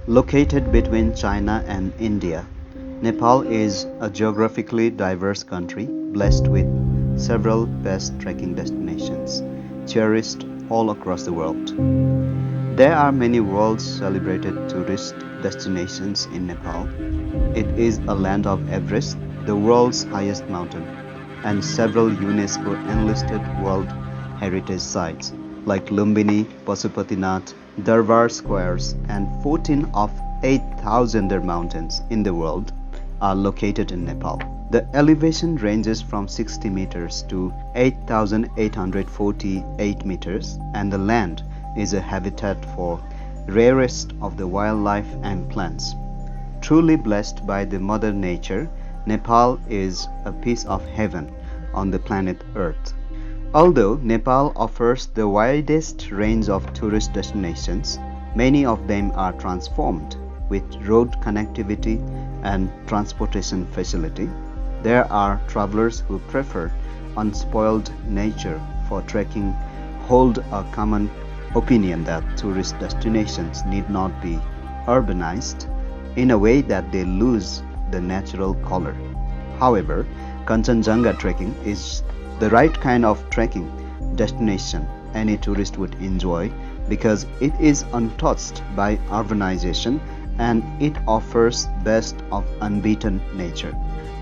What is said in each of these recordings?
Located between China and India, Nepal is a geographically diverse country blessed with several best trekking destinations, cherished all across the world. There are many world celebrated tourist destinations in Nepal. It is a land of Everest, the world's highest mountain, and several UNESCO enlisted World Heritage Sites like Lumbini, Pasupatinath, Darbar Squares, and 14 of 8,000 mountains in the world are located in Nepal. The elevation ranges from 60 meters to 8,848 meters, and the land is a habitat for rarest of the wildlife and plants. Truly blessed by the Mother Nature, Nepal is a piece of heaven on the planet Earth. Although Nepal offers the widest range of tourist destinations, many of them are transformed with road connectivity and transportation facility. There are travelers who prefer unspoiled nature for trekking, hold a common opinion that tourist destinations need not be urbanized in a way that they lose the natural color. However, Kanchenjunga trekking is the right kind of trekking destination any tourist would enjoy because it is untouched by urbanization and it offers best of unbeaten nature.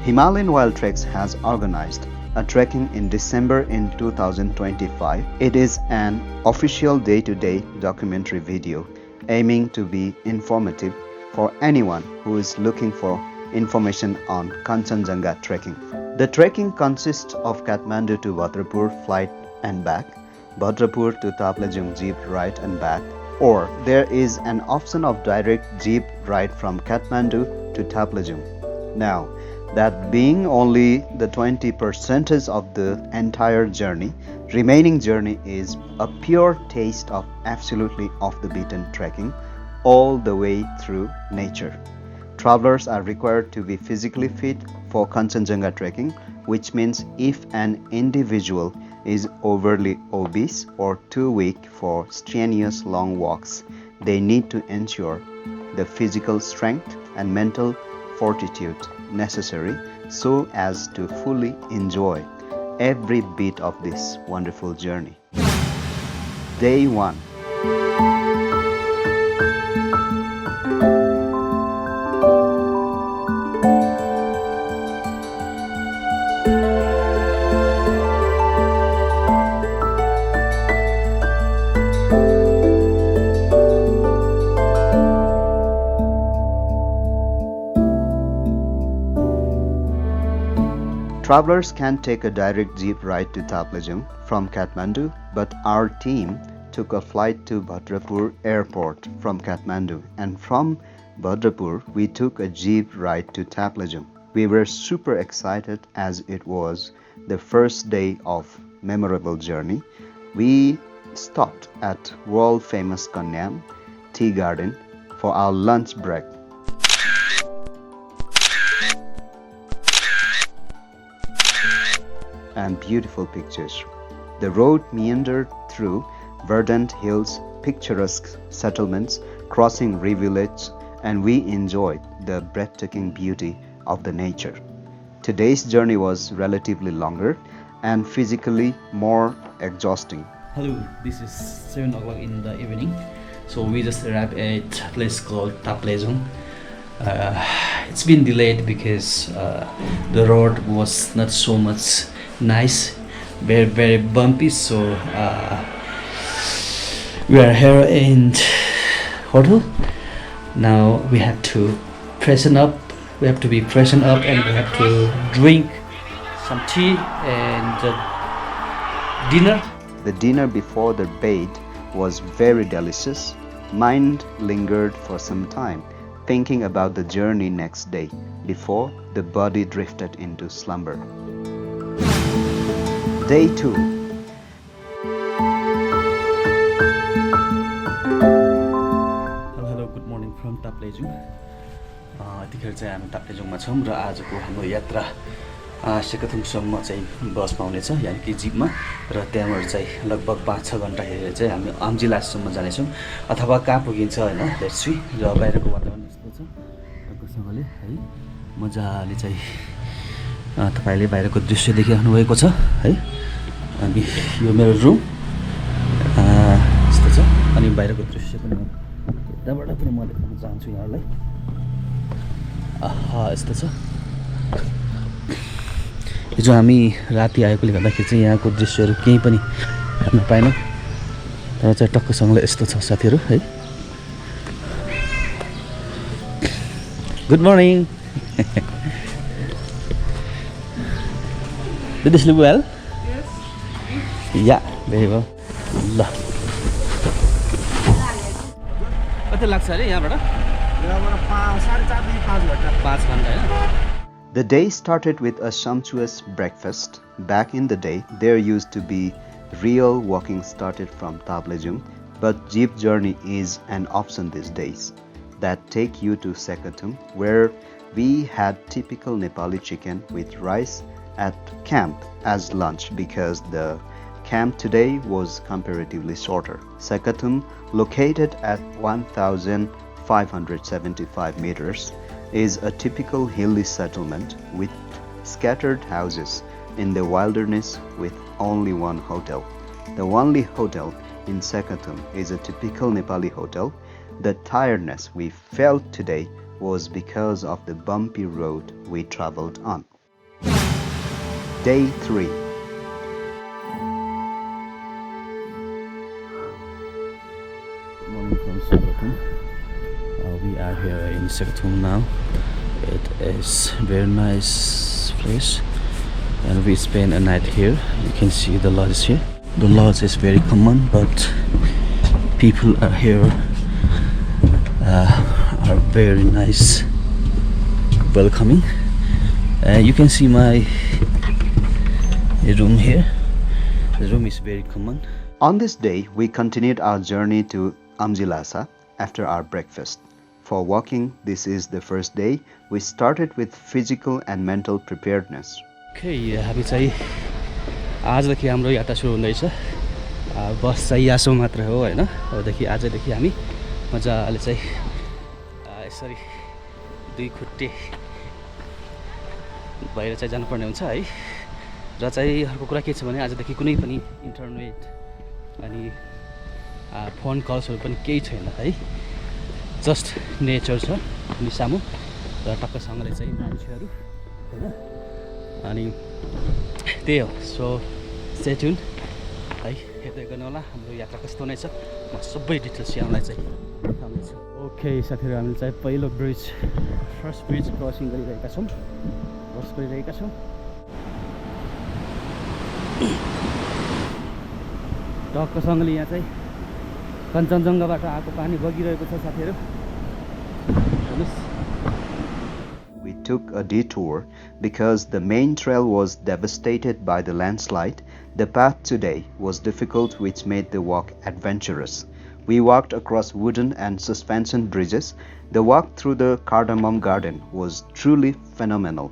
Himalayan Wild Treks has organized a trekking in December in 2025. It is an official day-to-day documentary video aiming to be informative for anyone who is looking for information on Kanchenjunga trekking. The trekking consists of Kathmandu to Bhadrapur flight and back, Bhadrapur to Taplejung jeep ride and back, or there is an option of direct jeep ride from Kathmandu to Taplejung. Now, that being only the 20% of the entire journey, remaining journey is a pure taste of absolutely off the beaten trekking all the way through nature. Travelers are required to be physically fit for Kanchenjunga trekking, which means if an individual is overly obese or too weak for strenuous long walks, they need to ensure the physical strength and mental fortitude necessary so as to fully enjoy every bit of this wonderful journey. Day 1. Travelers can take a direct jeep ride to Taplejung from Kathmandu, but our team took a flight to Bhadrapur airport from Kathmandu, and from Bhadrapur we took a jeep ride to Taplejung. We were super excited as it was the first day of memorable journey. We stopped at world famous Kanyam Tea Garden for our lunch break. And beautiful pictures. The road meandered through verdant hills, picturesque settlements, crossing rivulets, and we enjoyed the breathtaking beauty of the nature. Today's journey was relatively longer and physically more exhausting. Hello, this is 7 o'clock in the evening. So we just arrived at a place called Taplejung. It's been delayed because the road was not so much nice, very bumpy, so we are here in hotel. Now we have to freshen up, and we have to drink some tea and dinner. The dinner before the bed was very delicious. Mind lingered for some time, thinking about the journey next day before the body drifted into slumber. Day 2. Hello, good morning from Taplejung. यतिखेर चाहिँ हामी ताप्लेजुङमा छौँ र आजको हाम्रो यात्रा सेकथुमसम्म चाहिँ बसमा आउनेछ यानि कि जिपमा र त्यहाँबाट चाहिँ लगभग 5-6 घन्टा हेरेर चाहिँ हामी अम्जिलाससम्म जानेछौँ अथवा कहाँ पुगिन्छ होइन लेट्स सी। र बाहिरको वातावरण यस्तो छ राम्रोसँगले है मजाले चाहिँ तपाईँले बाहिरको दृश्य देखिराख्नु भएको छ है। अनि यो मेरो रुम यस्तो छ अनि बाहिरको दृश्य पनि यताबाट पनि म देखाउन चाहन्छु यहाँलाई। यस्तो छ। हिजो हामी राति आएकोले गर्दाखेरि चाहिँ यहाँको दृश्यहरू केही पनि हेर्न पाएनौँ तर चाहिँ टक्कसँगले यस्तो छ साथीहरू है। Good morning. Did this look well? Yes. Yeah, very well. ल कति लाग्छ अरे यहाँबाट? 5 घन्टा होइन? The day started with a sumptuous breakfast. Back in the day, there used to be real walking started from Taplejung, but jeep journey is an option these days that take you to Sekathum, where we had typical Nepali chicken with rice at camp as lunch because the camp today was comparatively shorter. Sekathum, located at 1,575 meters, is a typical hilly settlement with scattered houses in the wilderness with only one hotel. The only hotel in Sekathum is a typical Nepali hotel. The tiredness we felt today was because of the bumpy road we traveled on. Day 3. Good morning from Sekathum. We are here in Sekathum now. It is a very nice place and we spend a night here. You can see the lodge here. The lodge is very common, but people are here are very nice, welcoming. You can see my room here. The room is very common. On this day, we continued our journey to Amjilasa after our breakfast. For walking, this is the first day. We started with physical and mental preparedness. Okay, हामी चाहिँ आजदेखि हाम्रो यात्रा सुरु हुँदैछ। बस चाहिँ यासो मात्र हो हैन। अबदेखि आजदेखि हामी मजाले चाहिँ यसरी दुई खुट्टे भएर चाहिँ जानुपर्ने हुन्छ है। र चाहिँ अर्को कुरा के छ भने आजदेखि कुनै पनि इन्टरनेट अनि फोन कल्सहरू पनि केही छैन है। जस्ट नेचर छ अनि सामु र टक्कसँगले चाहिँ मान्छेहरू हैन। अनि त्यही हो। सो स्टे ट्युन है, हेर्दै गर्नु होला हाम्रो यात्रा कस्तो हुनेछ। म सबै डिटेल्स यहाँलाई चाहिँ देखाउनेछु। ओके साथीहरू, हामीले चाहिँ पहिलो ब्रिज फर्स्ट ब्रिज क्रसिङ गरिरहेका छौँ। क्रस गरिरहेका छौँ। टक्कसँगले यहाँ चाहिँ कञ्चनजङ्घाबाट आएको पानी बगिरहेको छ साथीहरू। We took a detour because the main trail was devastated by the landslide. The path today was difficult, which made the walk adventurous. We walked across wooden and suspension bridges. The walk through the cardamom garden was truly phenomenal.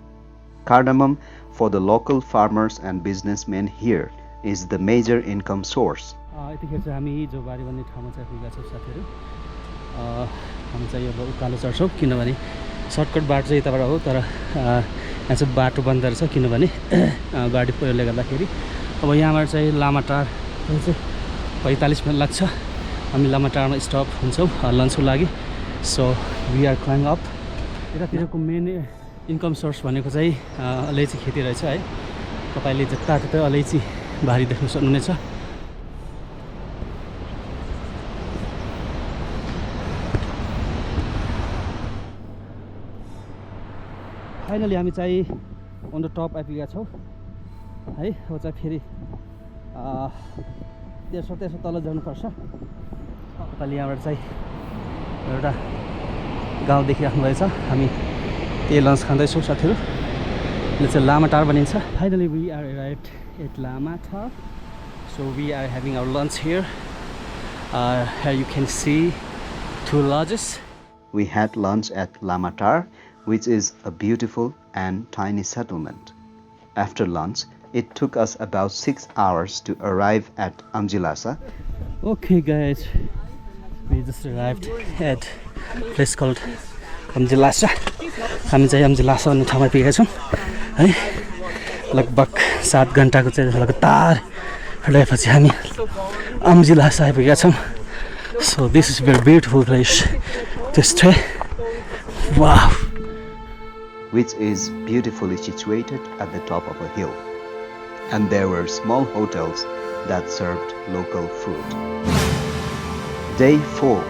Cardamom, for the local farmers and businessmen here, is the major income source. यतिखेर चाहिँ हामी जो बारी भन्ने ठाउँमा चाहिँ पुगेका छौँ साथीहरू। हामी चाहिँ अब उकालो चढ्छौँ किनभने सर्टकट बाटो चाहिँ यताबाट हो, तर यहाँ चाहिँ बाटो बन्द रहेछ किनभने गाडी पहिरोले गर्दाखेरि। अब यहाँबाट चाहिँ लामाटार चाहिँ 45 मिनट लाग्छ। हामी लामाटारमा स्टप हुन्छौँ लन्चको लागि। So we are climb up. यतातिरको मेन इन्कम सोर्स भनेको चाहिँ अलैँची खेती रहेछ है। तपाईँले जताततै अलैँची भारी देख्न सक्नुहुनेछ। फाइनली हामी चाहिँ अन द टप आइपुगेका छौँ है। अब चाहिँ फेरि त्यसो तल जानुपर्छ। तपाईँले यहाँबाट चाहिँ एउटा गाउँ देखिराख्नुभएछ। हामी त्यही लन्च खाँदैछौँ साथीहरू। यसले चाहिँ लामाटार भनिन्छ। Finally we are arrived at Lamatar. So we are having our lunch here. Here you can see 2 lodges. We had lunch at Lamatar, which is a beautiful and tiny settlement. After lunch, it took us about 6 hours to arrive at Amjilasa. Okay guys, we just arrived at a place called Amjilasa. हामी चाहिँ Amjilasa भन्ने ठाउँमा पुगेका छौँ है। लगभग 7 घण्टाको चाहिँ लगातार हिँडेपछि हामी Amjilasa आइपुगेका छौँ. So this is a very beautiful place to stay. Wow. Which is beautifully situated at the top of a hill. And there were small hotels that served local food. Day 4.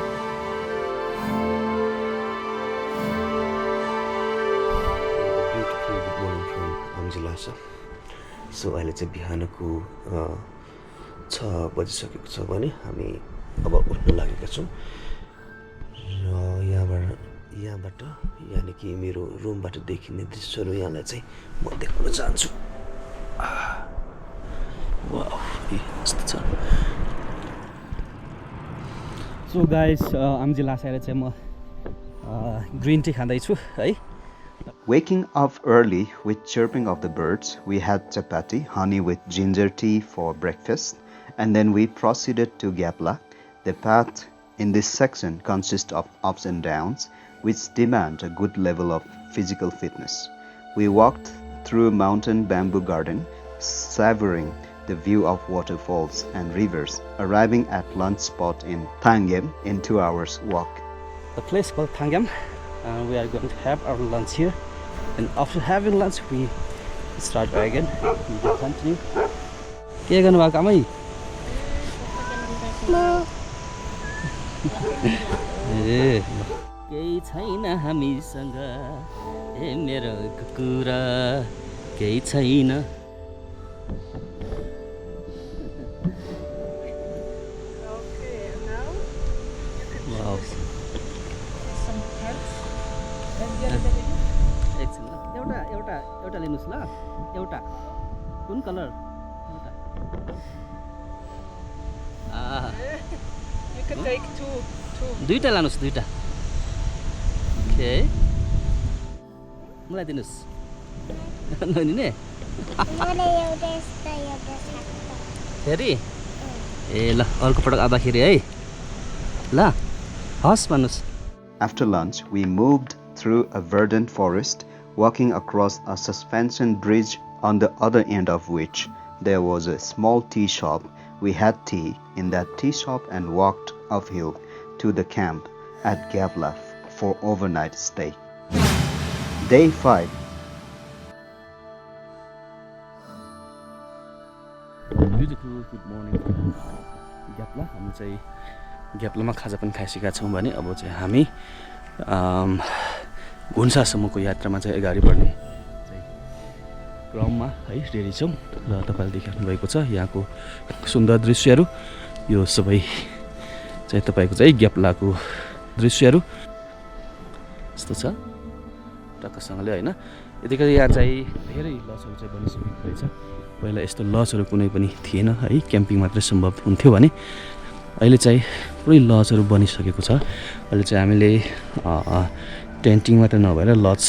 Beautiful good morning from Amjilasa. So अहिले चाहिँ बिहानको 6 बजिसकेको छ भने हामी अब उठ्न लागेका छौँ. र यहाँबाट यानि कि मेरो रुमबाट देखिने दृश्यहरू यहाँलाई चाहिँ म देखाउन चाहन्छु. वाउ, यस्तो छ. So guys, Amjilasa आएर चाहिँ म ग्रिन टी खाँदैछु है. Waking up early with chirping of the birds, we had chapati, honey with ginger tea for breakfast, and then we proceeded to Gyapla. The path in this section consists of ups and downs, which demand a good level of physical fitness. We walked through mountain bamboo garden, savoring the view of waterfalls and rivers, arriving at lunch spot in Thangam in 2 hours walk. The place called Thangam. We are going to have our lunch here, and after having lunch we start again. We will continue. के गर्नु भएको आमै? ए केही छैन हामीसँग ए मेरो कुकुरा केही छैन. Wow. Some herbs. एकछिन ल. एउटा लिनुस् ल. एउटा कुन कलर? एउटा. You can take two. दुईटा लानुस्, दुईटा. ओके. मलाई दिनुस्. नलिने? मलाई एउटा यस्तो एउटा साथी. फेरि? ए ल, अर्को पटक आउँदाखेरि है. ल. हस् भन्नुस्. After lunch, we moved through a verdant forest, walking across a suspension bridge on the other end of which there was a small tea shop. We had tea in that tea shop and walked uphill to the camp at Gyabla for overnight stay. Day 5. Beautiful good morning from Gyapla. हामी चाहिँ ग्याप्लामा खाजा पनि खाइसकेका छौँ भने अब चाहिँ हामी घुन्सासम्मको यात्रामा चाहिँ अगाडि बढ्ने चाहिँ क्रममा है रेडी छौँ. र तपाईँले देख्नु भएको छ यहाँको सुन्दर दृश्यहरू. यो सबै चाहिँ तपाईँको चाहिँ ग्याप्लाको दृश्यहरू यस्तो छ टक्कसँगले होइन. यतिकै यहाँ चाहिँ धेरै लजहरू चाहिँ बनिसकेको रहेछ. पहिला यस्तो लजहरू कुनै पनि थिएन है, क्याम्पिङ मात्रै सम्भव हुन्थ्यो भने अहिले चाहिँ पुरै लजहरू बनिसकेको छ. अहिले चाहिँ हामीले टेन्टिङ मात्रै नभएर लज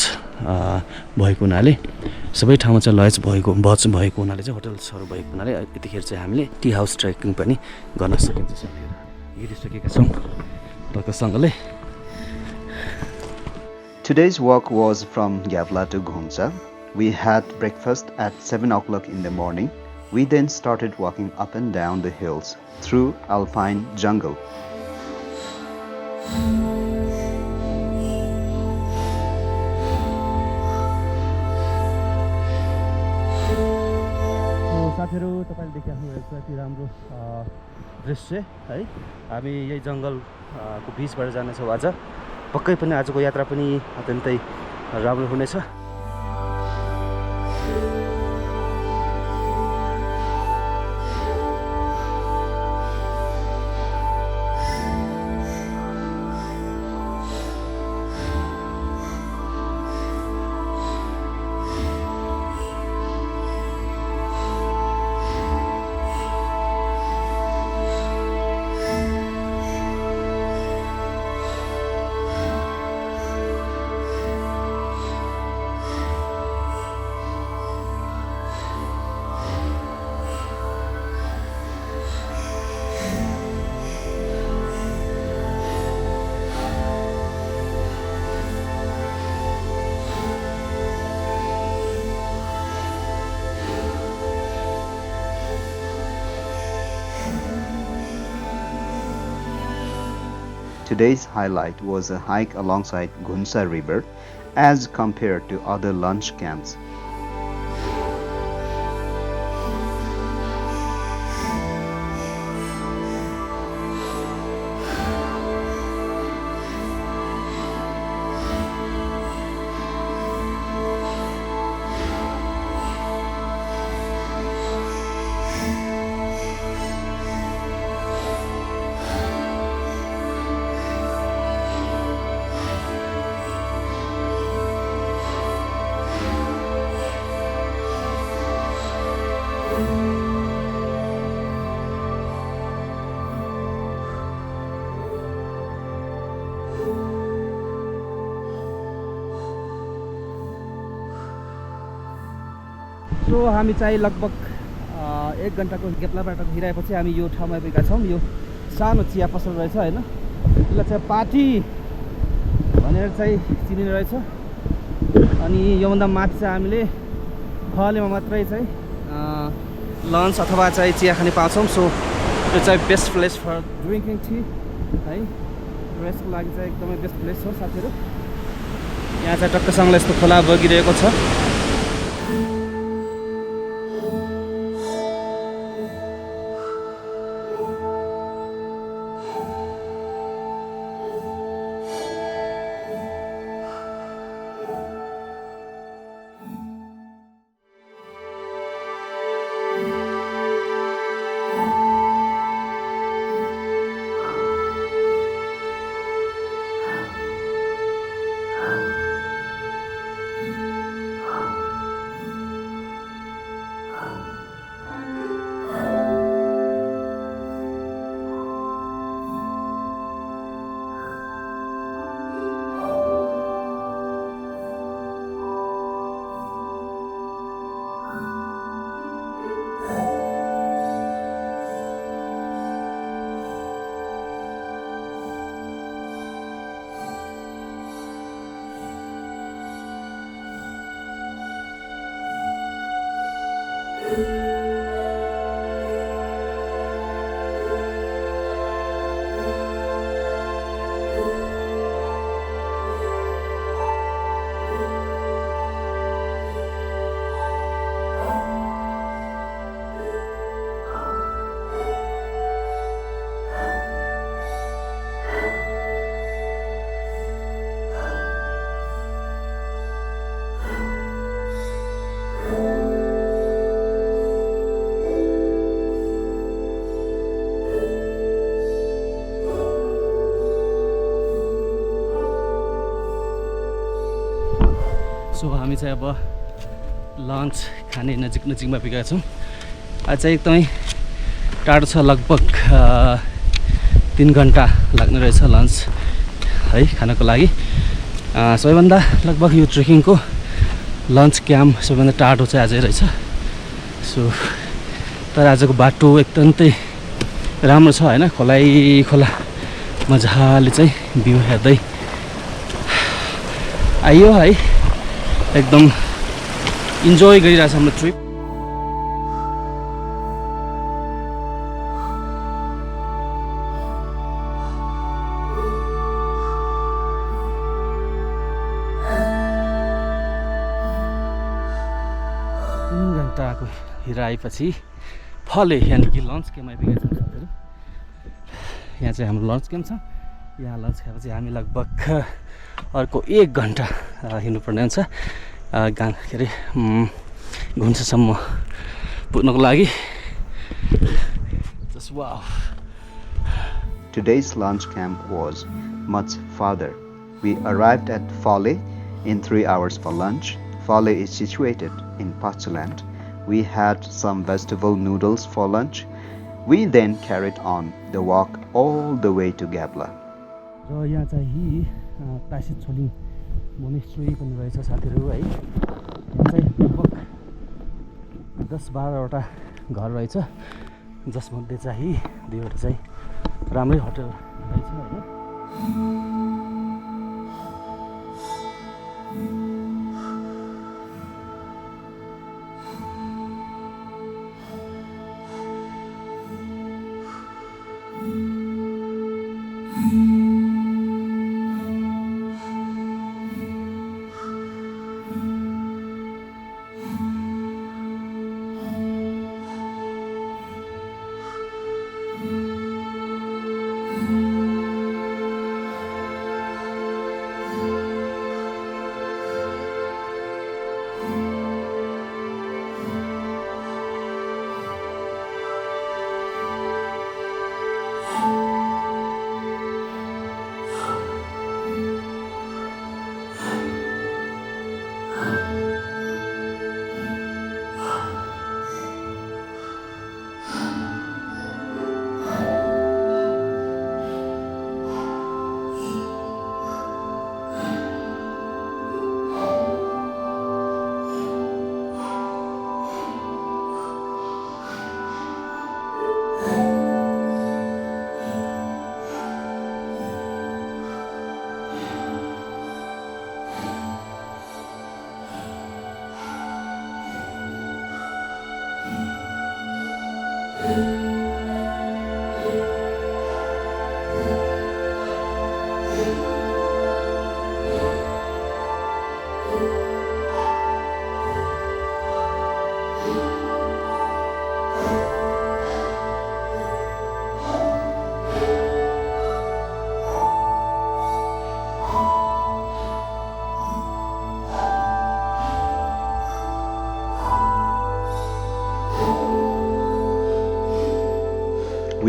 भएको हुनाले सबै ठाउँमा चाहिँ लज भएको हुनाले चाहिँ होटल्सहरू भएको हुनाले यतिखेर चाहिँ हामीले टी हाउस ट्रेकिङ पनि गर्न सकिन्छ. साथीहरू हिँडिसकेका छौँ टक्कसँगले. Today's walk was from Gyabla to Ghunsa. We had breakfast at 7 o'clock in the morning. We then started walking up and down the hills through alpine jungle. साथीहरू तपाईले देख्नुहुन्छ यति राम्रो दृश्य है. हामी यही जङ्गलको बीचबाट जानेछौँ आज. पक्कै पनि आजको यात्रा पनि अत्यन्तै राम्रो हुनेछ. Today's highlight was a hike alongside Ghunsa River as compared to other lunch camps. सो हामी चाहिँ लगभग 1 घन्टाको ग्याप्लाबाट हिँडाएपछि हामी यो ठाउँमा आइपुगेका छौँ। यो सानो चिया पसल रहेछ होइन, यसलाई चाहिँ पार्टी भनेर चाहिँ चिनिने रहेछ। अनि योभन्दा माथि चाहिँ हामीले फलेमा मात्रै चाहिँ लन्च अथवा चाहिँ चिया खाने पाउँछौँ। सो यो चाहिँ best place for drinking T है, रेस्टको लागि चाहिँ एकदमै बेस्ट प्लेस हो साथीहरू। यहाँ चाहिँ टक्कसँगले यस्तो खोला बगिरहेको छ। सो हामी चाहिँ अब लन्च खाने नजिकमा पुगेका छौँ। आज चाहिँ एकदमै टाढो छ, लगभग 3 घन्टा लाग्ने रहेछ लन्च है खानको लागि। सबैभन्दा लगभग यो ट्रेकिङको लन्च क्याम्प सबैभन्दा टाढो चाहिँ आजै रहेछ। सो तर आजको बाटो एकदमै राम्रो छ होइन, खोला मजाले चाहिँ भ्यू हेर्दै आइयो है। एकदम इन्जोय गरिरहेछ हाम्रो ट्रिप। घन्टाको हिँडाएपछि फले यानि कि लन्च क्याम्प आइपुगेका छौँ साथीहरू। यहाँ चाहिँ हाम्रो लन्च क्याम्प छ। यहाँ लन्च खाएपछि हामी लगभग अर्को 1 घन्टा हिँड्नुपर्ने हुन्छ के अरे घुन्सासम्म पुग्नको लागि। Just wow. Today's lunch camp was much farther. We arrived at Fale in 3 hours for lunch. Fale is situated in Pachuland. We had some vegetable noodles for lunch. We then carried on the walk all the way to Gyabla. र यहाँ चाहिँ तासी Choling monastery पनि रहेछ साथीहरू है। यहाँ चाहिँ लगभग 10-12 वटा घर रहेछ, जसमध्ये चाहिँ 2 वटा चाहिँ राम्रै होटल रहेछ होइन।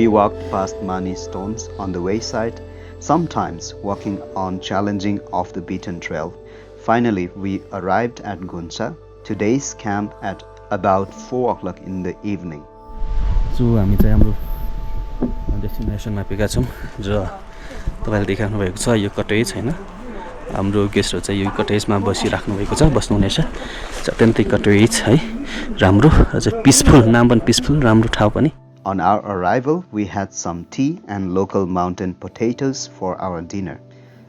We walked past many stones on the wayside, sometimes walking on challenging off the beaten trail. Finally, we arrived at Ghunsa, today's camp at about 4 o'clock in the evening. So हामी चाहिँ हाम्रो डेस्टिनेसनमा पुगेका छौँ र तपाईले देखाउनु भएको छ यो कटेज हैन हाम्रो गेस्टहरु चाहिँ यो कटेजमा बसिराख्नु भएको छ बस्नुहुनेछ अत्यन्तै कटेज है राम्रो अझ पिसफुल नाम पनि पिसफुल राम्रो ठाउँ पनि. On our arrival, we had some tea and local mountain potatoes for our dinner.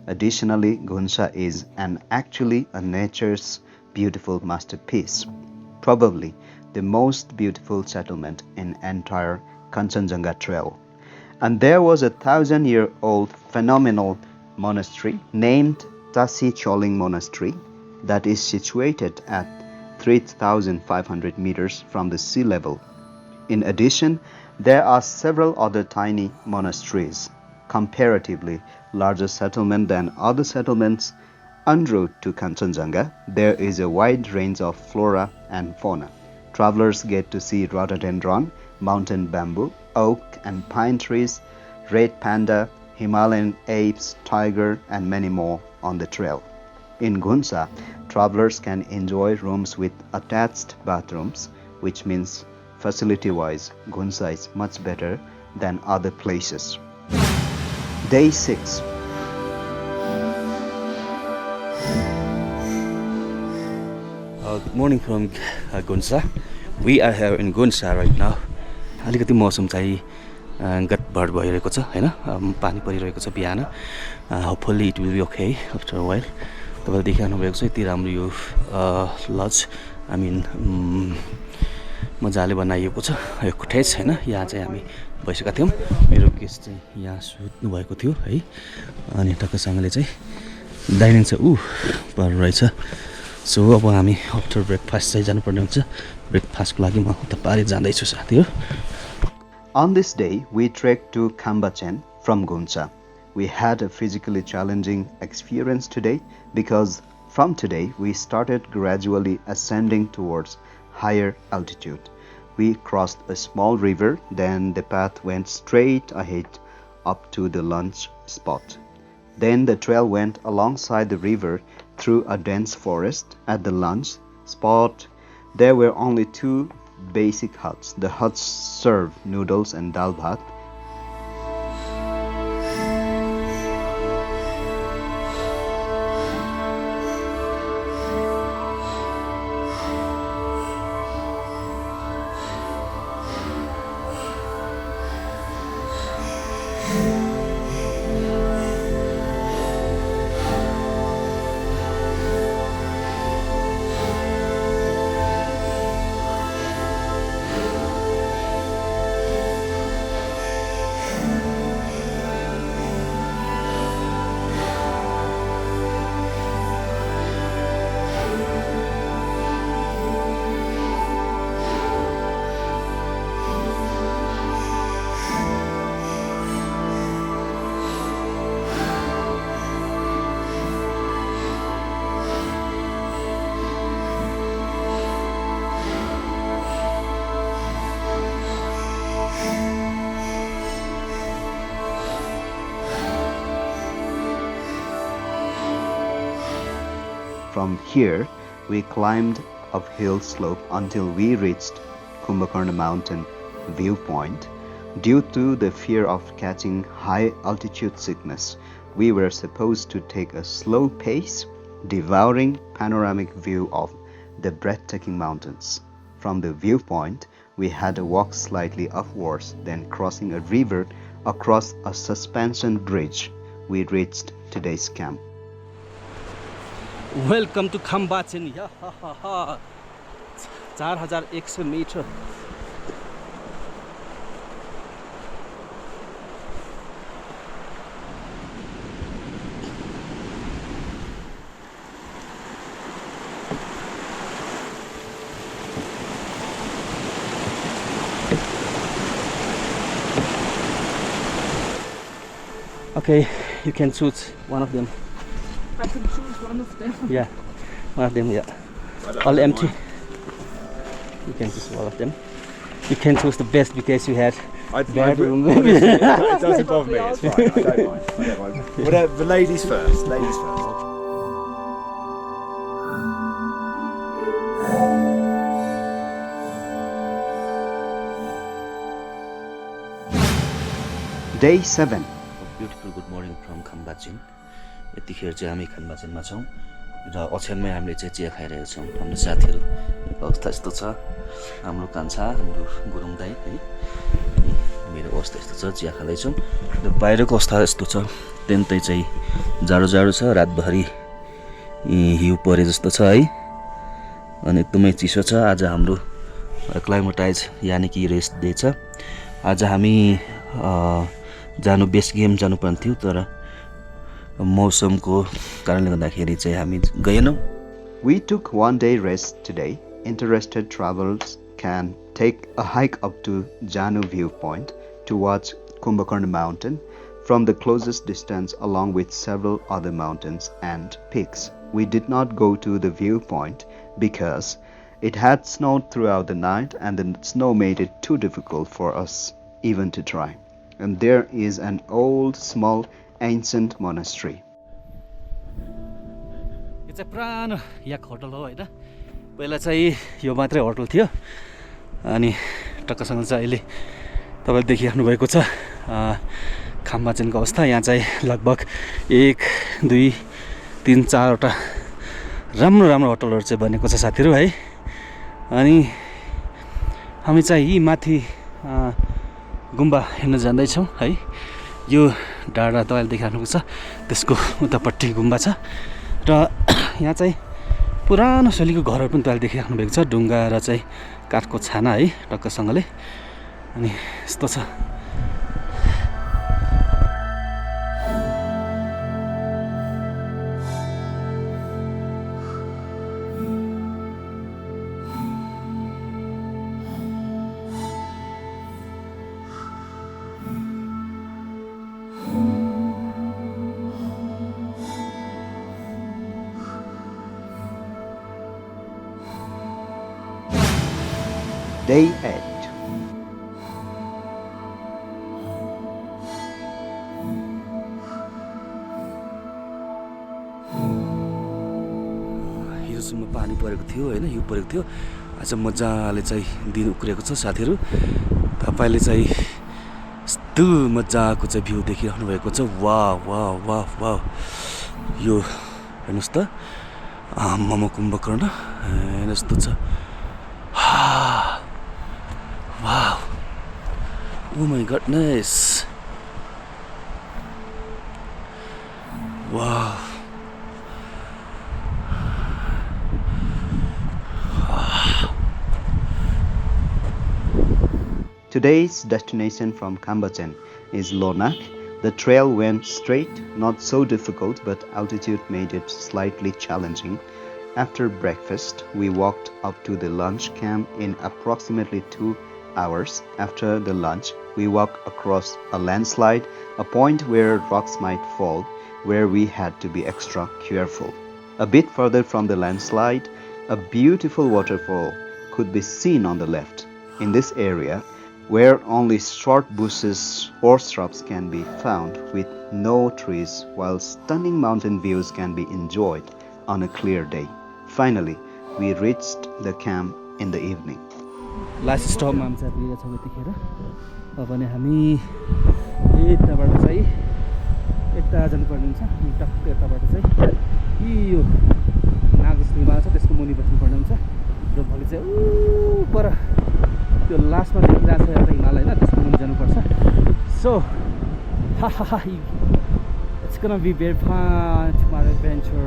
Additionally, Ghunsa is actually a nature's beautiful masterpiece, probably the most beautiful settlement in entire Kanchenjunga Trail. And there was a 1,000-year-old phenomenal monastery named Tasi Choling Monastery that is situated at 3,500 meters from the sea level. In addition, there are several other tiny monasteries, comparatively larger settlement than other settlements. En route to Kanchenjunga, there is a wide range of flora and fauna. Travelers get to see rhododendron, mountain bamboo, oak and pine trees, red panda, Himalayan apes, tiger and many more on the trail. In Ghunsa, travelers can enjoy rooms with attached bathrooms, which means facility-wise, Ghunsa is much better than other places. Day 6. Good morning from Ghunsa. We are here in Ghunsa right now. अलिकति मौसम चाहिँ गडबड भइरहेको छ हैन पानी परिरहेको छ बिहान. Hopefully it will be okay after a while. तपाईले देखाउनु भएको छ यति राम्रो यो लज I mean मजाले बनाइएको छ यो कटेज हैन यहाँ चाहिँ हामी बसेका थियौं. मेरो गेस्ट चाहिँ यहाँ सुत्नु भएको थियो है अनि टक्कसँगले चाहिँ डाइनिङ छ पर रहेछ. सो अब हामी आफ्टर ब्रेकफास्ट चाहिँ जानुपर्ने हुन्छ. ब्रेकफास्टको लागि म उता पारि जाँदै छु साथीहरु. On this day, we trekked to Khambachen from Ghunsa. We had a physically challenging experience today because from today we started gradually ascending towards higher altitude. We crossed a small river, then the path went straight ahead up to the lunch spot. Then the trail went alongside the river through a dense forest. At the lunch spot, there were only 2 basic huts. The huts serve noodles and dal bhat. From here, we climbed uphill slope until we reached Khambachen mountain viewpoint. Due to the fear of catching high altitude sickness, we were supposed to take a slow pace, devouring panoramic view of the breathtaking mountains. From the viewpoint, we had to walk slightly upwards, then crossing a river across a suspension bridge, we reached today's camp. Welcome to Khambachen. 4100 meter. Okay, you can choose one of them. I can choose one of them. Yeah, one of them, yeah. All empty. You can choose one of them. You can choose the best because you had It doesn't bother me. It's fine. I don't mind. Whatever. The ladies first. Ladies first. Day 7. Beautiful good morning from Khambachen. यतिखेर चाहिँ हामी खम्बाचेनमा छौँ र ओछ्यानमै हामीले चाहिँ chia खाइरहेका छौँ। हाम्रो साथीहरूको अवस्था यस्तो छ, हाम्रो कान्छा, हाम्रो गुरुङ दाइ है, अनि मेरो अवस्था यस्तो छ, चिया खाँदैछौँ। र बाहिरको अवस्था यस्तो छ, त्यन्तै चाहिँ जाडो जाडो छ, रातभरि हिउँ परे जस्तो छ है, अनि एकदमै चिसो छ। आज हाम्रो क्लाइमेटाइज यानि कि रेस्ट डे छ। आज हामी जानु बेस गेम जानुपर्ने थियो, तर मौसमको कारणले गर्दाखेरि चाहिँ हामी गएनौँ। We took one day rest today. Interested travelers can take a hike up to Janu viewpoint to watch Khambachen mountain from the closest distance, along with several other mountains and peaks. We did not go to the viewpoint because it had snowed throughout the night and the snow made it too difficult for us even to try. And there is an old, small, ancient monastery. यो चाहिँ पुरानो याक hotel हो होइन। पहिला चाहिँ यो मात्रै hotel थियो, अनि टक्कसँग चाहिँ अहिले तपाईँले देखिराख्नु भएको छ खम्बाचेनको अवस्था। यहाँ चाहिँ लगभग 1, 2, 3, 4वटा राम्रो राम्रो होटलहरू चाहिँ बनेको छ साथीहरू है। अनि हामी चाहिँ यी माथि गुम्बा हेर्न जाँदैछौँ है। यो डाँडा तपाईँले देखिराख्नु छ, त्यसको उतापट्टि गुम्बा छ र यहाँ चाहिँ पुरानो शैलीको घरहरू पनि तपाईँले देखिराख्नु भएको छ, ढुङ्गा र चाहिँ काठको छाना है टक्कसँगले, अनि यस्तो छ। Day 8. हिजोसम्म पानी परेको थियो होइन, हिउँ परेको थियो। आज मजाले चाहिँ दिन उक्रेको छ साथीहरू। तपाईँले चाहिँ यस्तो मजाको चाहिँ भ्यू देखिरहनु भएको छ। वाह वाह वाह वाह, यो हेर्नुहोस् त मोमो कुम्भकर्ण यस्तो छ। Wow, oh my goodness, wow. Today's destination from Kambachen is Lhonak. The trail went straight, not so difficult, but altitude made it slightly challenging. After breakfast, we walked up to the lunch camp in approximately 2 hours. After the lunch, we walked across a landslide, a point where rocks might fall, where we had to be extra careful. A bit further from the landslide, a beautiful waterfall could be seen on the left. In this area, where only short bushes or shrubs can be found with no trees, while stunning mountain views can be enjoyed on a clear day. Finally, we reached the camp in the evening. Last स्टपमा हामी चाहिँ पुगेका छौँ यतिखेर। अब भने हामी यताबाट चाहिँ यता जानुपर्ने हुन्छ, टक्क यताबाट चाहिँ यो नागेश हिमाल छ त्यसको मुनि बस्नुपर्ने हुन्छ र भोलि चाहिँ ऊ पर त्यो लास्टमा देखिरहेको छ एउटा हिमाल होइन, त्यसको मुनि जानुपर्छ। So it's gonna be very fun tomorrow adventure.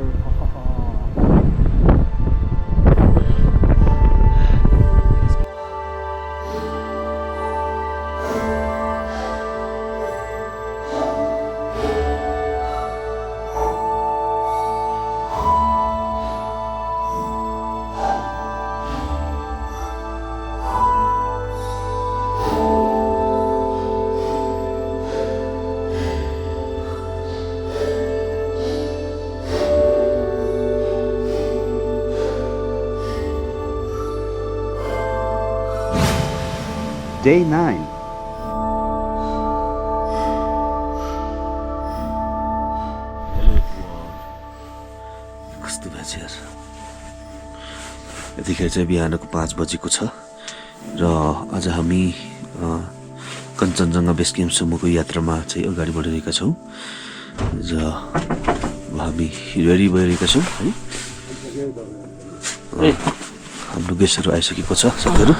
Day 9. कस्तो भएछ यार यतिखेर चाहिँ बिहानको 5 बजेको छ र आज हामी कञ्चनजङ्घा बेस क्याम्पसम्मको यात्रामा चाहिँ अगाडि बढिरहेका छौँ र हामी रेडी भइरहेका छौँ है हाम्रो गेस्टहरू आइसकेको छ साथीहरू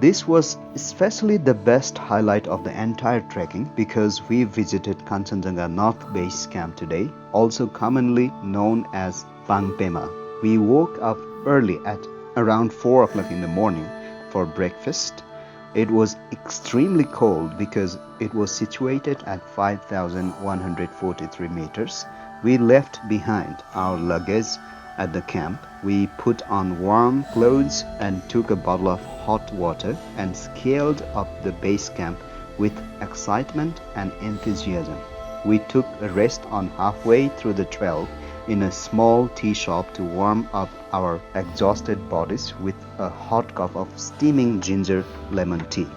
This was especially the best highlight of the entire trekking because we visited Kanchenjunga North Base Camp today, also commonly known as Pangpema. We woke up early at around 4 o'clock in the morning for breakfast. It was extremely cold because it was situated at 5,143 meters. We left behind our luggage at the camp. We put on warm clothes and took a bottle of hot water and scaled up the base camp with excitement and enthusiasm. We took a rest on halfway through the trail in a small tea shop to warm up our exhausted bodies with a hot cup of steaming ginger lemon tea.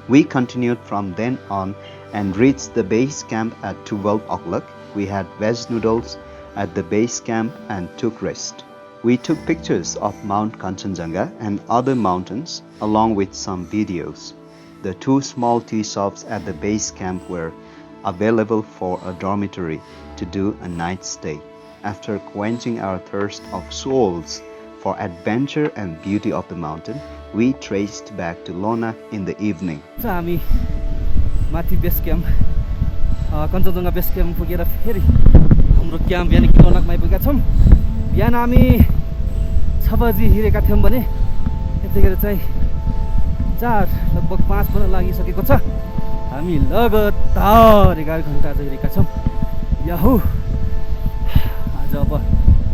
We continued from then on and reached the base camp at 12 o'clock. We had veg noodles at the base camp and took rest. We took pictures of Mount Kanchenjunga and other mountains along with some videos. The 2 small tea shops at the base camp were available for a dormitory to do a night stay. After quenching our thirst of souls for adventure and beauty of the mountain, we traced back to Lhonak in the evening. हामी माथि base camp Kanchenjunga base camp पुगेर फेरि हाम्रो camp यानि कि लोनाकमा आइपुगेका छौँ बिहान हामी 6 बजी हिँडेका थियौँ भने यतिखेर चाहिँ 4 लगभग 5 बज्न लागिसकेको छ हामी लगातार 11 घण्टा चाहिँ हिँडेका छौँ याहु आज अब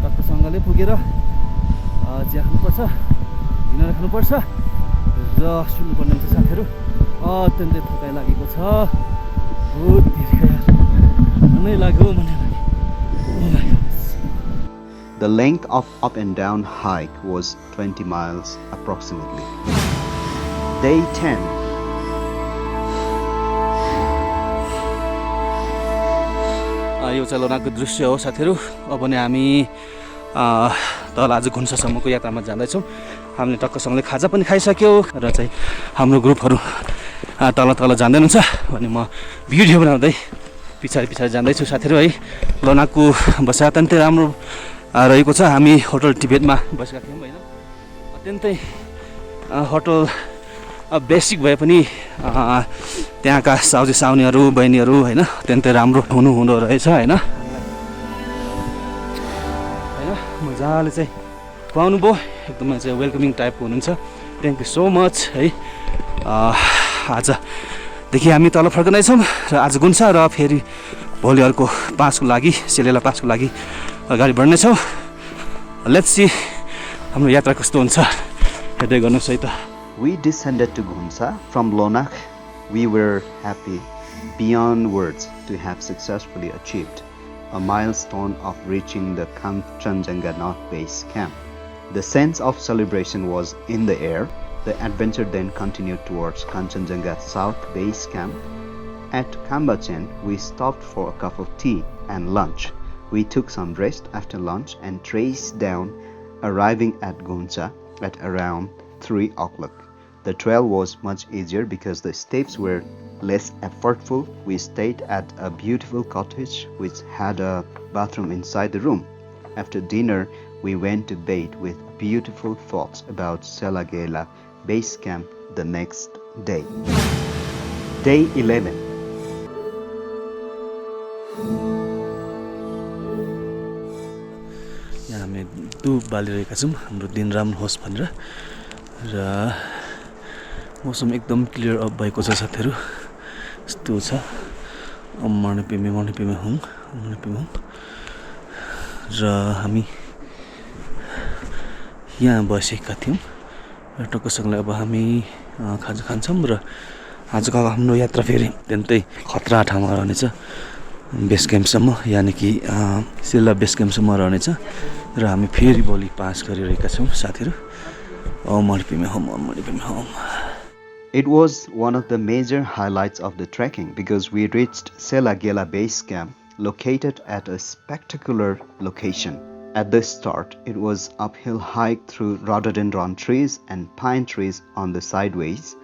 टक्कसँगले पुगेर चिया खानुपर्छ डिनर खानुपर्छ र सुन्नुपर्ने हुन्छ साथीहरू अत्यन्तै थकाइ लागेको छ बहुत धेरै लाग्यो मलाई The length of up and down hike was 20 miles approximately. Day 10. यो चाहिँ लोनाकको दृश्य हो साथीहरू अब नि हामी तल आज घुन्सासम्मको यात्रामा जाँदैछौँ हामीले टक्कसँगले खाजा पनि खाइसक्यो र चाहिँ हाम्रो ग्रुपहरू तल जाँदै हुनुहुन्छ अनि म भिडियो बनाउँदै पछाडि जाँदैछु साथीहरू है लोनाकको बसा अत्यन्तै राम्रो रहेको छ हामी होटल टिबेटमा बसेका थियौँ होइन अत्यन्तै होटल बेसिक भए पनि त्यहाँका साउजी साउनीहरू बहिनीहरू होइन अत्यन्तै राम्रो हुँदो रहेछ होइन मजाले चाहिँ खुवाउनु भयो एकदमै चाहिँ वेलकमिङ टाइपको हुनुहुन्छ थ्याङ्क यू सो मच है आजदेखि हामी तल फर्कँदैछौँ र आज गुन्सा र फेरि भोलि अर्को पासको लागि सेलेला पासको लागि अगाडि बढ्नेछौँ लेट्स सी हाम्रो यात्रा कस्तो हुन्छ हेर्दै गर्नुहोस् है त We descended to Ghunsa from Lhonak. We were happy beyond words to have successfully achieved a milestone of reaching the Kanchenjunga North Base Camp. The sense of celebration was in the air. The adventure then continued towards Kanchenjunga South Base Camp. At Kambachen, we stopped for a cup of tea and lunch. We took some rest after lunch and traced down, arriving at Ghunsa at around 3 o'clock. The trail was much easier because the steps were less effortful. We stayed at a beautiful cottage which had a bathroom inside the room. After dinner, we went to bed with beautiful thoughts about Selele Base Camp the next day. Day 11. यहाँ हामी धुप बालिरहेका छौँ हाम्रो दिन राम्रो होस् भनेर र मौसम एकदम क्लियर अप भएको छ साथीहरू यस्तो छ मर्ने पिमे हुँ र हामी यहाँ बसेका थियौँ र टक्कसँगले अब हामी खाजा खान्छौँ र आजको हाम्रो यात्रा फेरि अत्यन्तै खतरा ठाउँमा रहनेछ बेस क्याम्पसम्म यानि कि सेला बेस क्याम्पसम्म रहनेछ र हामी फेरि भोलि पास गरिरहेका छौँ साथीहरू मर्ने home It was one of the major highlights of the trekking because we reached Selele Base Camp located at a spectacular location. At the start, it was uphill hike through rhododendron trees and pine trees on the sideways.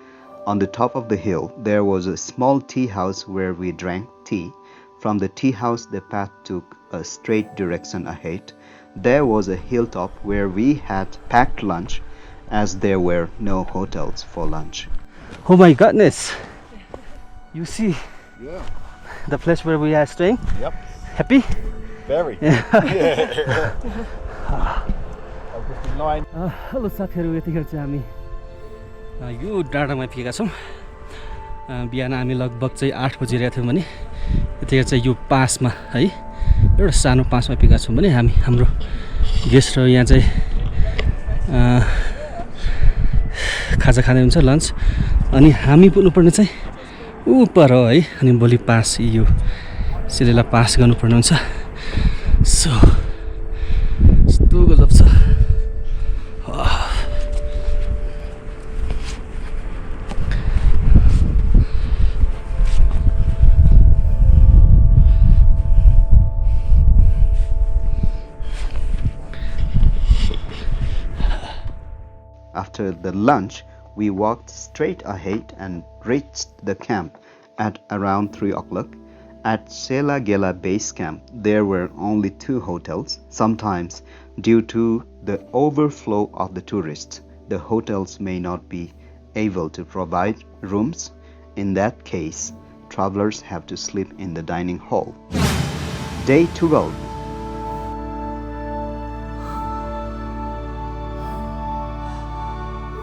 On the top of the hill, there was a small tea house where we drank tea. From the tea house, the path took a straight direction ahead. There was a hilltop where we had packed lunch, as there were no hotels for lunch. Oh my goodness! You see Yeah. the place where we are staying? Yep. Happy? Very. Hello साथीहरू, यतिखेर चाहिँ हामी यो डाँडामा पुगेका छौँ। बिहान हामी लगभग चाहिँ 8 बजिरहेको थियौँ भने यतिखेर चाहिँ यो पासमा है एउटा सानो पासमा पुगेका छौँ भने हाम्रो गेस्ट र यहाँ चाहिँ खाजा खाँदै हुन्छ लन्च। अनि हामी पुग्नुपर्ने चाहिँ उपर हो है। अनि भोलि पास यो सेलेला पास गर्नुपर्ने हुन्छ। सो यस्तो गजब छ। After the lunch, we walked straight ahead and reached the camp at around 3 o'clock. At Selele Base Camp, there were only 2 hotels. Sometimes, due to the overflow of the tourists, the hotels may not be able to provide rooms. In that case, travelers have to sleep in the dining hall. Day 12.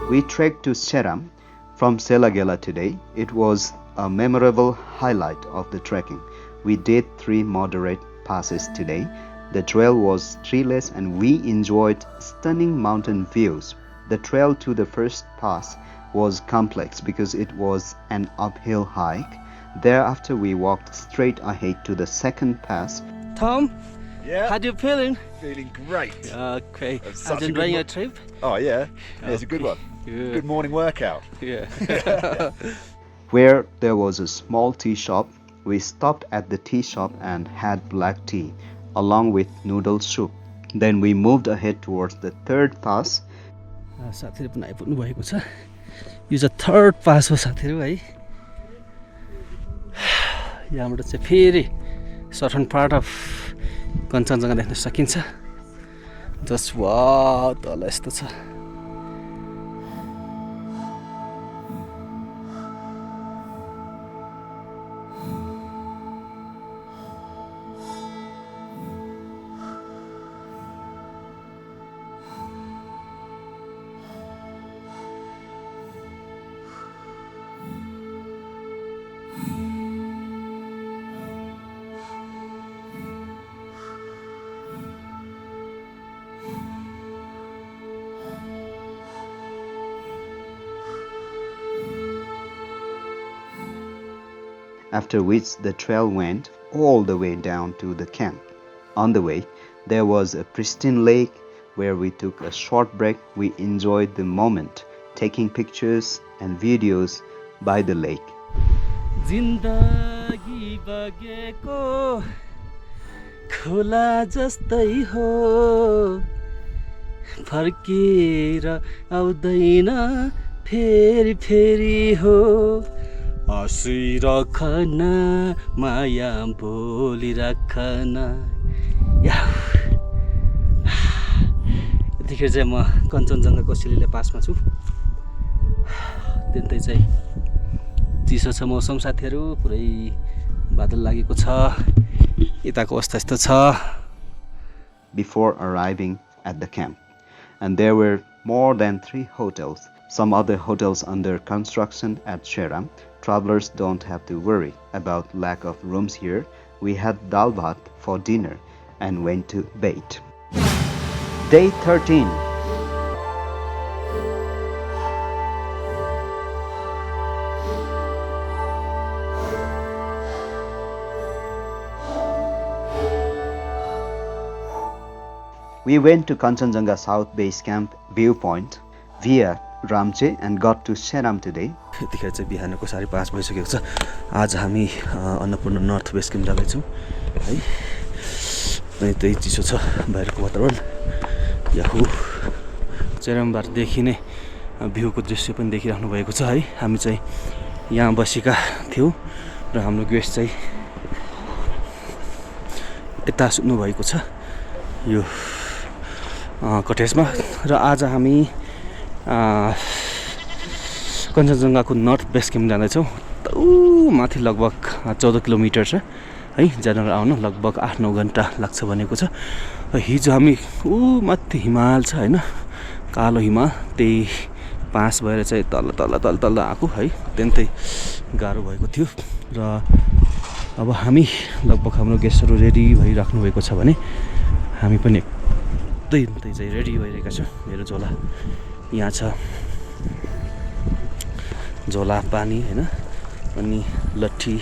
We trekked to Tseram from Selele today. It was a memorable highlight of the trekking. We did 3 moderate passes today. The trail was treeless and we enjoyed stunning mountain views. The trail to the first pass was complex because it was an uphill hike. Thereafter, we walked straight ahead to the second pass. Tom, Yeah. how do you feeling? Feeling great. Okay. That's How's such a enjoying good your trip? Oh yeah. It's a good one. Yeah. Good morning workout. Yeah. Where there was a small tea shop, we stopped at the tea shop and had black tea along with noodle soup. Then we moved ahead towards the third pass. साथीहरु पनि आइपुग्नु भएको छ। यो चाहिँ third pass हो साथीहरु है। यहाँबाट चाहिँ फेरि सर्टन पार्ट अफ कञ्चनजङ्घा देख्न सकिन्छ। जस्ट वाउ, तल यस्तो छ। After which the trail went all the way down to the camp. On the way, there was a pristine lake where we took a short break. We enjoyed the moment, taking pictures and videos by the lake. जिन्दगी बगेको खोला जस्तै हो, फर्केर आउँदैन फेरि फेरि हो, आशै राखन माया भोलि राखन। यतिखेर चाहिँ म कञ्चनजङ्घाको सेलेले पासमा छु। त्यन्तै चाहिँ चिसो छ मौसम साथीहरु, पुरै बादल लागेको छ। यताको अवस्था यस्तो छ। Before arriving at the camp, and there were more than 3 hotels. Some other hotels under construction at Tseram. Travelers don't have to worry about lack of rooms here. We had dal bhat for dinner and went to bed. Day 13. We went to Kanchenjunga South Base Camp viewpoint via Ramche and got to Tseram today. यतिखेर चाहिँ बिहानको 5:30 भइसकेको छ। आज हामी Annapurna north base camp जाँदैछौँ है। त्यही चिसो छ बाहिरको वातावरण याहु चेरामबाट देखिने भ्यूको दृश्य पनि देखिराख्नु भएको छ है हामी चाहिँ यहाँ बसेका थियौँ र हाम्रो गेस्ट चाहिँ यता सुत्नु भएको छ यो कटेजमा र आज हामी कञ्चनजङ्घाको नर्थ बेस क्याम्प जाँदैछौँ माथि लगभग 14 किलोमिटर छ है जान र आउन लगभग 8-9 घन्टा लाग्छ भनेको छ हिजो हामी माथि हिमाल छ होइन कालो हिमाल त्यही पास भएर चाहिँ तल आएको है अत्यन्तै गाह्रो भएको थियो र अब हामी लगभग हाम्रो गेस्टहरू रेडी भइराख्नु भएको छ भने हामी पनि एकदमै चाहिँ रेडी भइरहेका छौँ मेरो झोला यहाँ छ झोला पानी होइन अनि लट्ठी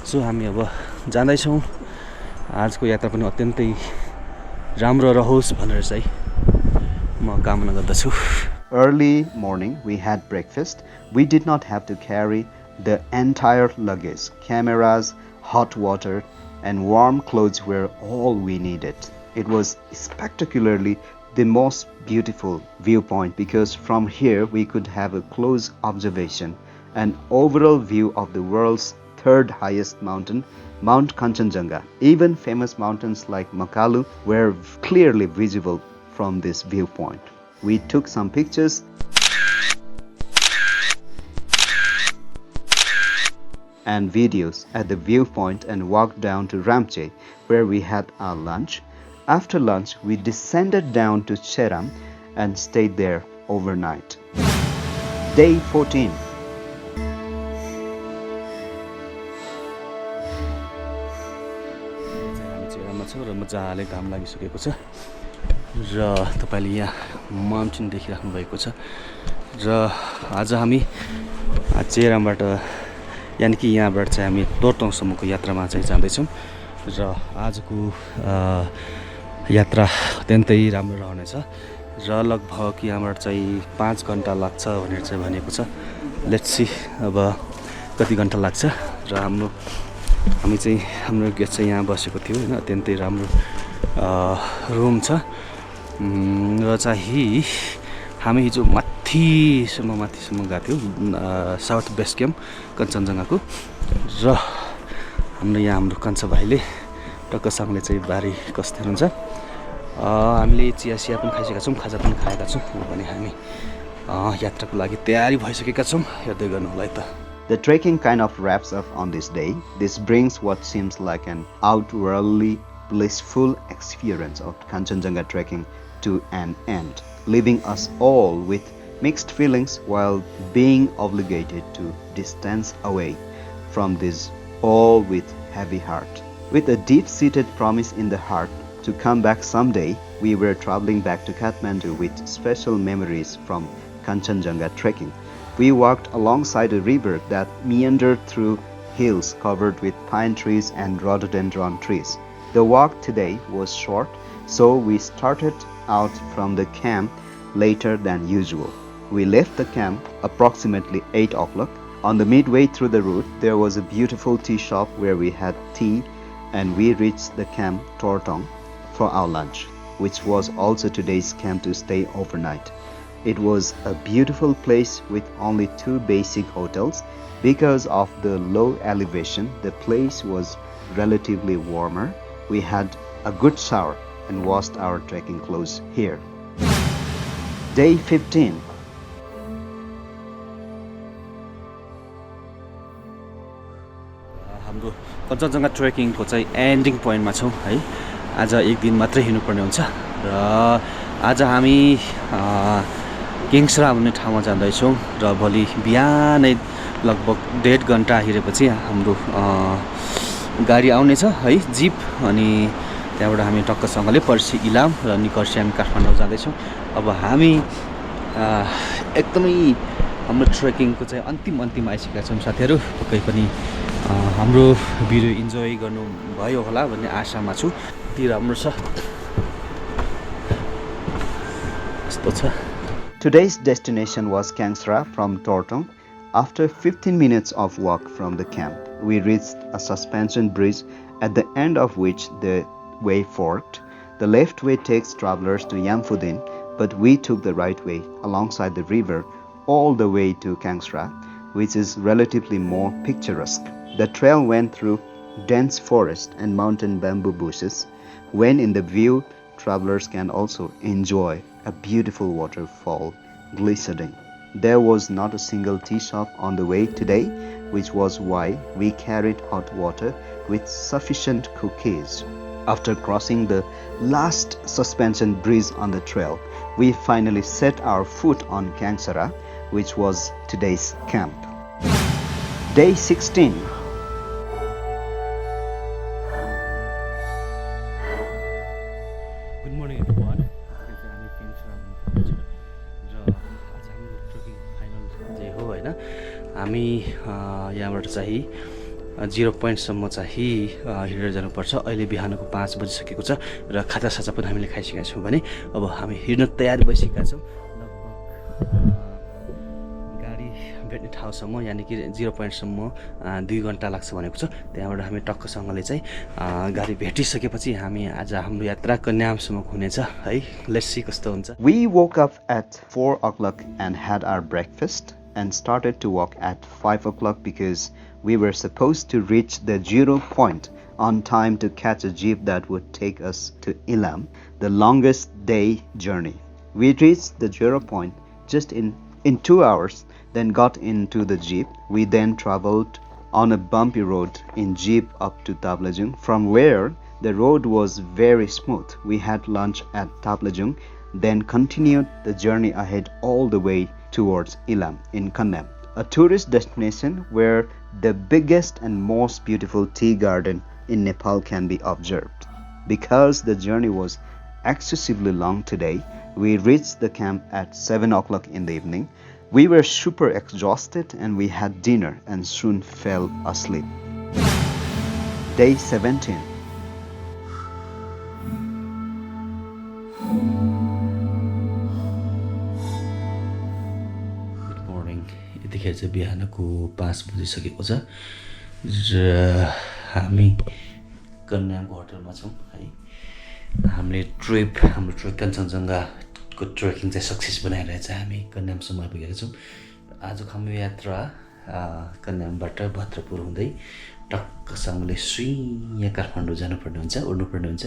सो हामी अब जाँदैछौँ आजको यात्रा पनि अत्यन्तै राम्रो रहोस् भनेर चाहिँ म कामना गर्दछु Early morning, we had breakfast. We did not have to carry the entire luggage. Cameras, hot water, and warm clothes were all we needed. It was spectacularly the most beautiful viewpoint because from here we could have a close observation, an overall view of the world's third highest mountain, Mount Kanchenjunga. Even famous mountains like Makalu were clearly visible from this viewpoint. We took some pictures and videos at the viewpoint and walked down to Ramche where we had our lunch. After lunch, we descended down to Tseram and stayed there overnight. Day 14. र मजाले घाम लागिसकेको छ र तपाईले यहाँ mountain देखिराख्नु भएको छ र आज हामी चेरामबाट यानि कि यहाँबाट चाहिँ हामी तोर्तङसम्मको यात्रामा चाहिँ जाँदैछौँ र आजको यात्रा अत्यन्तै राम्रो रहनेछ र लगभग यहाँबाट चाहिँ 5 घन्टा लाग्छ भनेर चाहिँ भनेको छ लेट्स सी अब कति घन्टा लाग्छ र हामी चाहिँ हाम्रो गेस्ट चाहिँ यहाँ बसेको थियो होइन अत्यन्तै राम्रो रुम छ र चाहिँ हामी हिजो माथिसम्म गएको थियौँ साउथ बेस क्याम्प कञ्चनजङ्घाको र हाम्रो कान्छा भाइले टक्कसँगले चाहिँ बारी कस्तो हुन्छ हामीले चिया पनि खाइसकेका छौँ खाजा पनि खाएका छौँ भने हामी यात्राको लागि तयारी भइसकेका छौँ हेर्दै गर्नु होला है त The trekking kind of wraps up on this day. This brings what seems like an outwardly blissful experience of Kanchenjunga trekking to an end, leaving us all with mixed feelings while being obligated to distance away from this all with heavy heart. With a deep-seated promise in the heart to come back someday, we were traveling back to Kathmandu with special memories from Kanchenjunga trekking. We walked alongside a river that meandered through hills covered with pine trees and rhododendron trees. The walk today was short, so we started out from the camp later than usual. We left the camp approximately 8 o'clock. On the midway through the route, there was a beautiful tea shop where we had tea, and we reached the camp Tortong for our lunch, which was also today's camp to stay overnight. It was a beautiful place with only 2 basic hotels. Because of the low elevation, the place was relatively warmer. We had a good shower and washed our trekking clothes here. Day 15. हाम्रो कञ्चनजङ्घा ट्रेकिङको चाहिँ ending पोइन्टमा छौँ है आज एक दिन मात्रै हिँड्नुपर्ने हुन्छ र आज हामी केङ्स्रा भन्ने ठाउँमा जाँदैछौँ र भोलि बिहानै लगभग 1.5 घन्टा हिँडेपछि हाम्रो गाडी आउनेछ है जिप अनि त्यहाँबाट हामी टक्कसँगले पर्सि इलाम र निकर्सि हामी काठमाडौँ जाँदैछौँ अब हामी एकदमै हाम्रो ट्रेकिङको चाहिँ अन्तिम आइसकेका छौँ साथीहरू पक्कै पनि हाम्रो भिडियो इन्जोय गर्नु भयो होला भन्ने आशामा छु यति राम्रो छ यस्तो छ Today's destination was Kengsra from Tortong. After 15 minutes of walk from the camp, we reached a suspension bridge at the end of which the way forked. The left way takes travelers to Yamphudin, but we took the right way alongside the river all the way to Kengsra, which is relatively more picturesque. The trail went through dense forest and mountain bamboo bushes. When in the view, travelers can also enjoy a beautiful waterfall glistening. There was not a single tea shop on the way today, which was why we carried hot water with sufficient cookies. After crossing the last suspension bridge on the trail, we finally set our foot on Kengsra, which was today's camp. Day 16. Good morning everyone. हामी केङ्सरामा छौँ र आज हाम्रो trekking final day हो हैन। हामी यहाँबाट चाहिँ 0 पोइन्टसम्म चाहिँ हिँडेर जानुपर्छ। अहिले बिहानको 5 बजिसकेको छ र खाजासाजा पनि हामीले खाइसकेका छौँ भने अब हामी हिँड्न तयार भइसकेका छौँ। लगभग गाडी भेट्ने ठाउँसम्म यानि कि 0 पोइन्टसम्म 2 घन्टा लाग्छ भनेको छ। त्यहाँबाट हामी टक्कसँगले चाहिँ गाडी भेटिसकेपछि हामी आज हाम्रो यात्रा कन्यामसम्मको हुनेछ है। लेट्स सी कस्तो हुन्छ। We woke up at 4 o'clock and had our breakfast and started to walk at 5 o'clock because we were supposed to reach the 0 point on time to catch a jeep that would take us to Ilam, the longest day journey. We reached the 0 point just in 2 hours, then got into the jeep. We then traveled on a bumpy road in jeep up to Taplejung, from where the road was very smooth. We had lunch at Taplejung, then continued the journey ahead all the way towards Ilam in Kannam, a tourist destination where the biggest and most beautiful tea garden in Nepal can be observed. Because the journey was excessively long today, we reached the camp at 7 o'clock in the evening. We were super exhausted and we had dinner and soon fell asleep. Day 17. यतिखेर चाहिँ बिहानको 5 बजिसकेको छ र हामी कन्यामको होटलमा छौँ है। हाम्रो trip कञ्चनजङ्घाको ट्रेकिङ चाहिँ सक्सेस बनाएर चाहिँ हामी कन्यामसम्म आइपुगेका छौँ। आजको हाम्रो यात्रा कन्यामबाट भद्रपुर हुँदै टक्कसँगले सुइँ काठमाडौँ जानुपर्ने हुन्छ, उड्नुपर्ने हुन्छ।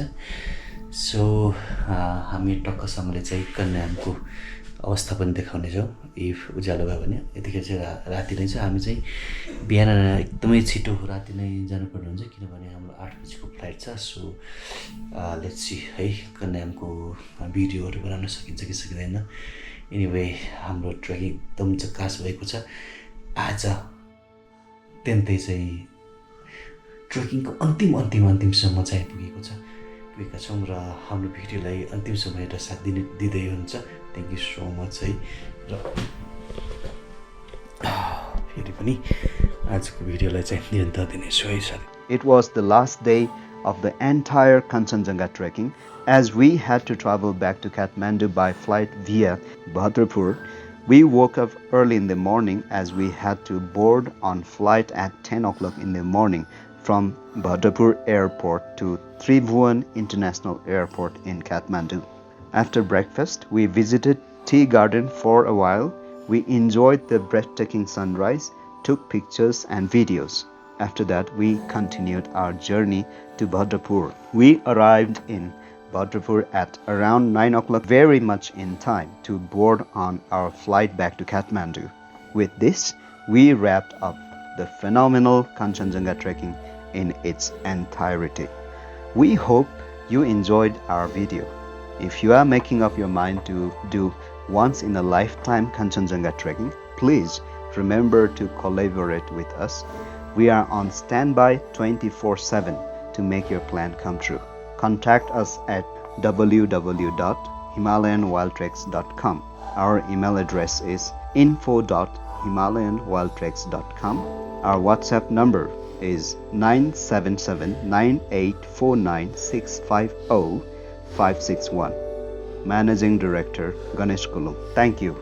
सो हामी टक्कसँगले चाहिँ कन्यामको अवस्था पनि देखाउनेछौँ इफ उज्यालो भयो भने। यतिखेर चाहिँ राति नै छ। हामी चाहिँ बिहान एकदमै छिटो राति नै जानुपर्ने हुन्छ किनभने हाम्रो 8 बजीको फ्लाइट छ। सो लेट्स सी है कन्यामको भिडियोहरू बनाउन सकिन्छ कि सकिँदैन। एनिवे हाम्रो ट्रेकिङ एकदम झकास भएको छ। आज त्यन्तै चाहिँ ट्रेकिङको अन्तिमसम्म चाहिँ पुगेको छौँ र हाम्रो भिडियोलाई अन्तिमसम्म हेरेर साथ दिँदै हुन्छ। थ्याङ्क यू सो मच है। र फेरि पनि आजको भिडियोलाई चाहिँ निरन्तर दिनेछु है साथी। It was the last day of the entire Kanchenjunga trekking, as we had to travel back to Kathmandu by flight via Bhadrapur. We woke up early in the morning as we had to board on flight at 10 o'clock in the morning from Bhadrapur Airport to Tribhuvan International Airport in Kathmandu. After breakfast, we visited tea garden for a while. We enjoyed the breathtaking sunrise, took pictures and videos. After that, we continued our journey to Bhadrapur. We arrived in Bhadrapur at around 9 o'clock, very much in time to board on our flight back to Kathmandu. With this, we wrapped up the phenomenal Kanchenjunga trekking in its entirety. We hope you enjoyed our video. If you are making up your mind to do once in a lifetime Kanchenjunga trekking, please remember to collaborate with us. We are on standby 24/7 to make your plan come true. Contact us at www.himalayanwildtreks.com. Our email address is info.himalayanwildtreks.com. Our WhatsApp number is 977-9849-650-561. Managing Director Ganesh Kulum. Thank you.